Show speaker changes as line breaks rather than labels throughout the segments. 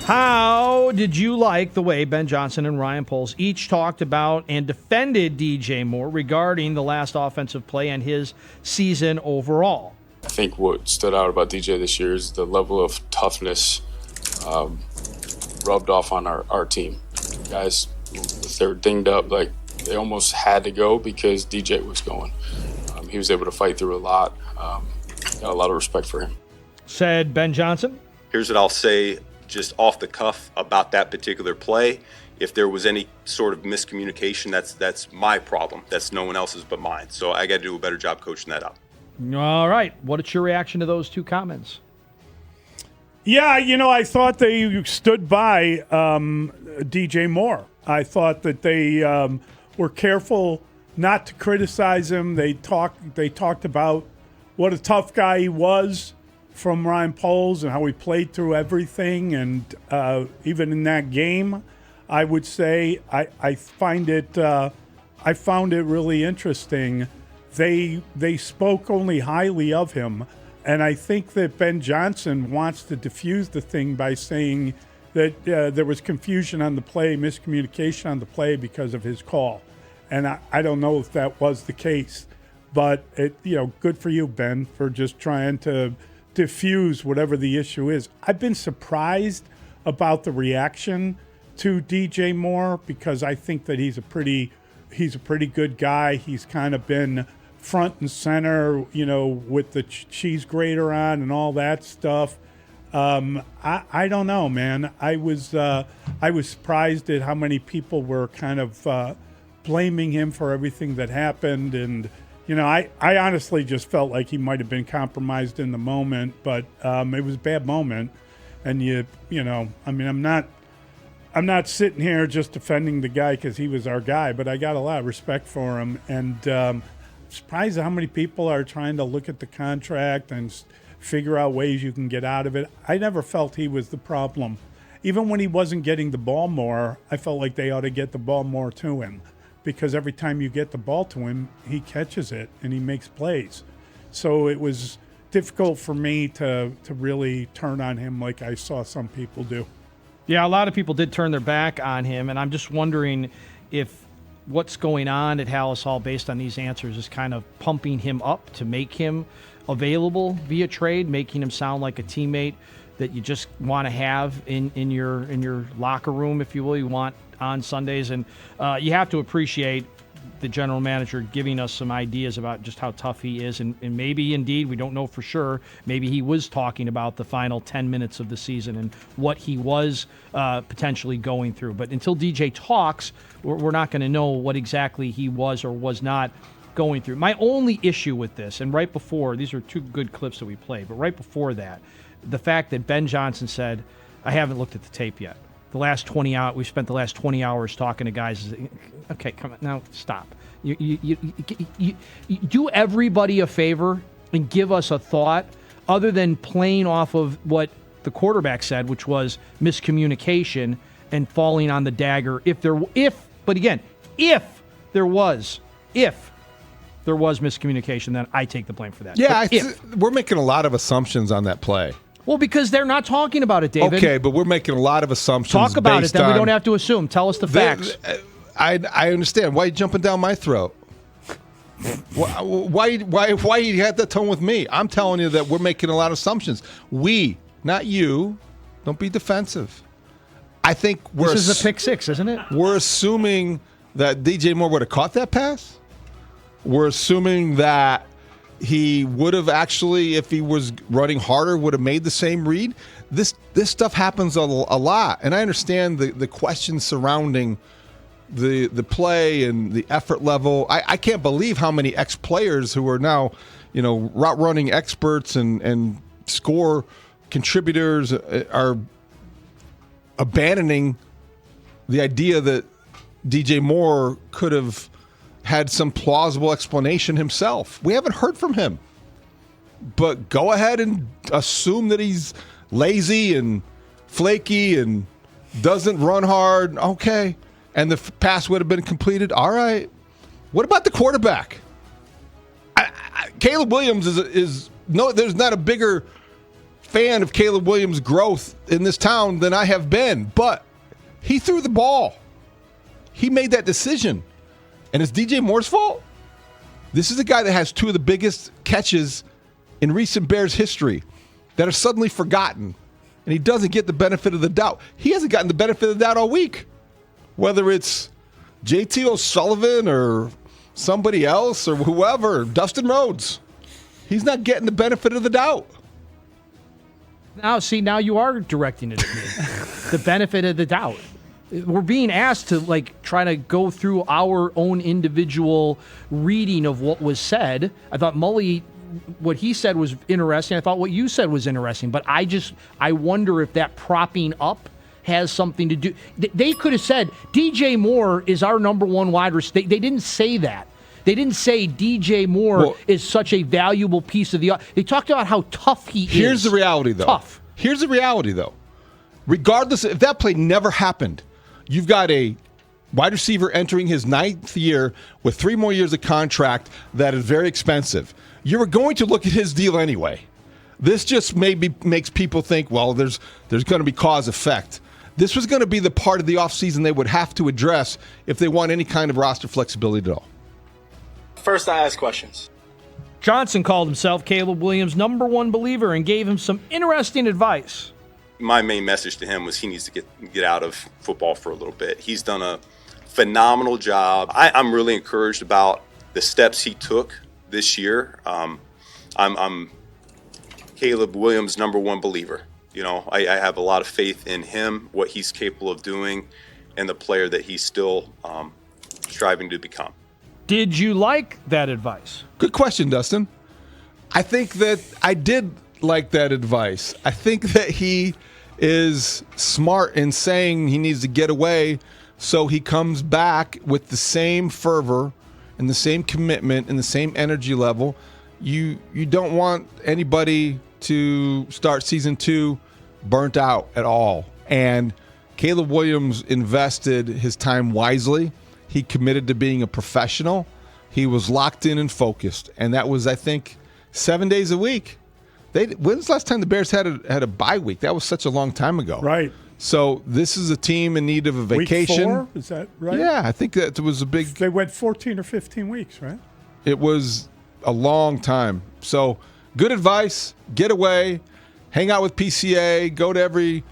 How did you like the way Ben Johnson and Ryan Poles each talked about and defended DJ Moore regarding the last offensive play and his season overall?
I think what stood out about DJ this year is the level of toughness rubbed off on our team. Guys, if they were dinged up, like they almost had to go because DJ was going. He was able to fight through a lot. Got a lot of respect for him.
Said Ben Johnson.
Here's what I'll say just off the cuff about that particular play. If there was any sort of miscommunication, that's my problem. That's no one else's but mine. So I got to do a better job coaching that up.
All right. What's your reaction to those two comments?
Yeah, I thought they stood by DJ Moore. I thought that they were careful not to criticize him. They talked about what a tough guy he was from Ryan Poles and how he played through everything. And even in that game, I would say I found it really interesting. They spoke only highly of him. And I think that Ben Johnson wants to diffuse the thing by saying that there was confusion on the play, miscommunication on the play because of his call. And I don't know if that was the case. But, good for you, Ben, for just trying to diffuse whatever the issue is. I've been surprised about the reaction to DJ Moore because I think that he's a pretty good guy. He's kind of been front and center, with the cheese grater on and all that stuff. I don't know, man. I was surprised at how many people were kind of blaming him for everything that happened. And, I honestly just felt like he might have been compromised in the moment, but it was a bad moment. And I'm not sitting here just defending the guy because he was our guy, but I got a lot of respect for him. And surprised at how many people are trying to look at the contract and figure out ways you can get out of it. I never felt he was the problem. Even when he wasn't getting the ball more, I felt like they ought to get the ball more to him because every time you get the ball to him, he catches it and he makes plays. So it was difficult for me to really turn on him like I saw some people do.
Yeah, a lot of people did turn their back on him, and I'm just wondering if what's going on at Hallis Hall based on these answers is kind of pumping him up to make him available via trade, making him sound like a teammate that you just want to have in your locker room, if you will, you want on Sundays. And you have to appreciate the general manager giving us some ideas about just how tough he is. And maybe, indeed, we don't know for sure, maybe he was talking about the final 10 minutes of the season and what he was potentially going through. But until DJ talks, we're not going to know what exactly he was or was not going through. My only issue with this, and right before, these are two good clips that we played, but right before that, the fact that Ben Johnson said, I haven't looked at the tape yet. The last 20 hours, we spent the last 20 hours talking to guys. Okay, come on, now stop. You do everybody a favor and give us a thought other than playing off of what the quarterback said, which was miscommunication and falling on the dagger. If there was miscommunication, then I take the blame for that.
Yeah, we're making a lot of assumptions on that play.
Well, because they're not talking about it, David.
Okay, but we're making a lot of assumptions.
Talk about it, then we don't have to assume. Tell us the facts.
I understand. Why are you jumping down my throat? Why you had that tone with me? I'm telling you that we're making a lot of assumptions. We, not you. Don't be defensive. I think
this is a pick six, isn't it?
We're assuming that DJ Moore would have caught that pass. We're assuming that he would have actually, if he was running harder, would have made the same read. This stuff happens a lot, and I understand the questions surrounding the play and the effort level. I can't believe how many ex-players who are now, route running experts and score contributors are abandoning the idea that DJ Moore could have had some plausible explanation himself. We haven't heard from him. But go ahead and assume that he's lazy and flaky and doesn't run hard. Okay. And the pass would have been completed. All right. What about the quarterback? Caleb Williams is no. There's not a bigger fan of Caleb Williams' growth in this town than I have been, but he threw the ball. He made that decision. And it's DJ Moore's fault? This is a guy that has two of the biggest catches in recent Bears history that are suddenly forgotten, and he doesn't get the benefit of the doubt. He hasn't gotten the benefit of the doubt all week. Whether it's JT O'Sullivan or somebody else or whoever, Dustin Rhodes, he's not getting the benefit of the doubt.
Now you are directing it at me. The benefit of the doubt. We're being asked to try to go through our own individual reading of what was said. I thought Mully, what he said was interesting. I thought what you said was interesting. But I wonder if that propping up has something to do. They could have said DJ Moore is our number one wide receiver. They didn't say that. They didn't say DJ Moore is such a valuable piece of the. They talked about how tough he is.
Here's the reality, though.
Tough.
Here's the reality, though. Regardless, if that play never happened, you've got a wide receiver entering his 9th year with 3 more years of contract that is very expensive. You're going to look at his deal anyway. This just maybe makes people think, well, there's going to be cause effect. This was going to be the part of the offseason they would have to address if they want any kind of roster flexibility at all.
First, I ask questions.
Johnson called himself Caleb Williams' number one believer and gave him some interesting advice.
My main message to him was he needs to get out of football for a little bit. He's done a phenomenal job. I'm really encouraged about the steps he took this year. I'm Caleb Williams' number one believer. You know, I have a lot of faith in him, what he's capable of doing, and the player that he's still striving to become.
Did you like that advice?
Good question, Dustin. I think that I did like that advice. I think that he is smart in saying he needs to get away so he comes back with the same fervor and the same commitment and the same energy level. You don't want anybody to start season 2 burnt out at all. And Caleb Williams invested his time wisely. He committed to being a professional. He was locked in and focused. And that was, I think, 7 days a week. When's the last time the Bears had a bye week? That was such a long time ago.
Right.
So this is a team in need of a vacation.
Week 4? Is that right?
Yeah, I think that was a big...
They went 14 or 15 weeks, right?
It was a long time. So good advice. Get away. Hang out with PCA. Go to every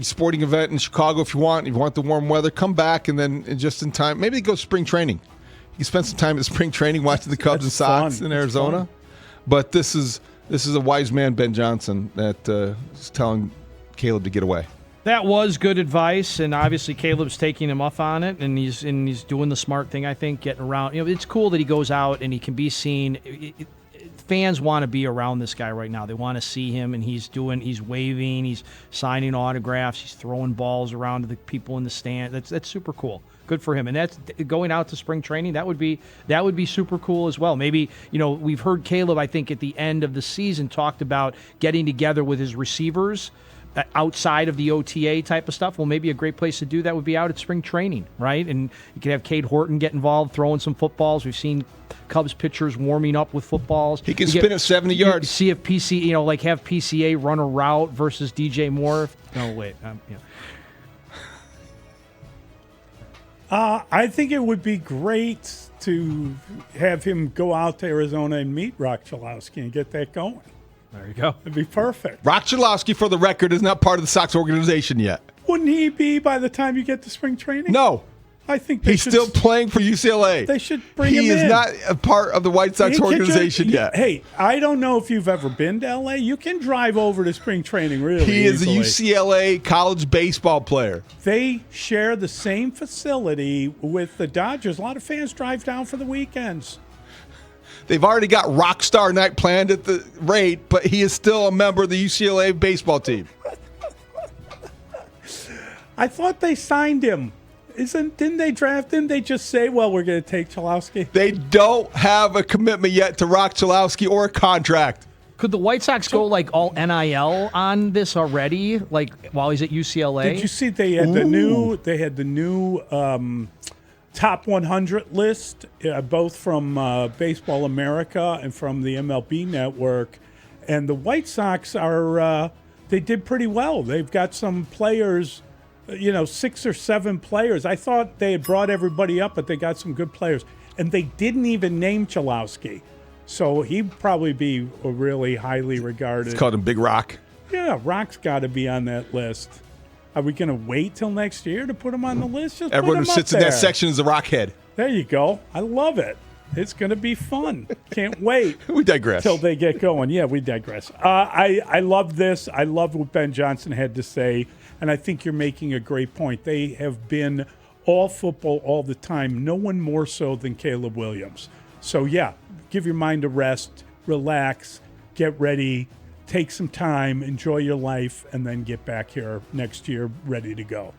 sporting event in Chicago if you want. If you want the warm weather, come back, and then just in time, maybe go spring training. You can spend some time at spring training watching the Cubs and Sox in Arizona. But this is a wise man, Ben Johnson, that is telling Caleb to get away.
That was good advice, and obviously Caleb's taking him up on it, and he's doing the smart thing, I think, getting around. You know, it's cool that he goes out and he can be seen. Fans want to be around this guy right now. They want to see him, and he's waving, he's signing autographs, he's throwing balls around to the people in the stand. That's super cool. Good for him. And that's going out to spring training. That would be super cool as well. Maybe, we've heard Caleb, I think, at the end of the season talked about getting together with his receivers outside of the OTA type of stuff. Well, maybe a great place to do that would be out at spring training, right? And you could have Cade Horton get involved, throwing some footballs. We've seen Cubs pitchers warming up with footballs.
He can spin it 70 yards.
See if PC, have PCA run a route versus DJ Moore. No, wait.
I think it would be great to have him go out to Arizona and meet Rock Chalowski and get that going.
There you go.
It'd be perfect.
Rock Chalowski, for the record, is not part of the Sox organization yet.
Wouldn't he be by the time you get to spring training?
No.
I think
he's still playing for UCLA.
They should bring him in.
He is not a part of the White Sox organization yet.
Hey, I don't know if you've ever been to LA. You can drive over to spring training really
He is
easily.
a UCLA college baseball player.
They share the same facility with the Dodgers. A lot of fans drive down for the weekends.
They've already got Rockstar Night planned at the rate, but he is still a member of the UCLA baseball team.
I thought they signed him. Didn't they draft him? They just say, well, we're going to take Chalowski.
They don't have a commitment yet to Rock Chalowski or a contract.
Could the White Sox go all NIL on this already? While he's at UCLA?
Did you see they had the new top 100 list, both from Baseball America and from the MLB Network, And the White Sox are, they did pretty well. They've got some players, 6 or 7 players. I thought they had brought everybody up, but they got some good players. And they didn't even name Chalowski. So he'd probably be a really highly regarded.
It's called him Big Rock.
Yeah, Rock's got to be on that list. Are we going to wait till next year to put him on the list? Just
Everyone
put
who
him
sits
up
in that
there.
section is a rockhead.
There you go. I love it. It's going to be fun. Can't wait.
We digress.
Till they get going. Yeah, we digress. I love this. I love what Ben Johnson had to say, and I think you're making a great point. They have been all football all the time, no one more so than Caleb Williams. So, yeah, give your mind a rest, relax, get ready, take some time, enjoy your life, and then get back here next year ready to go.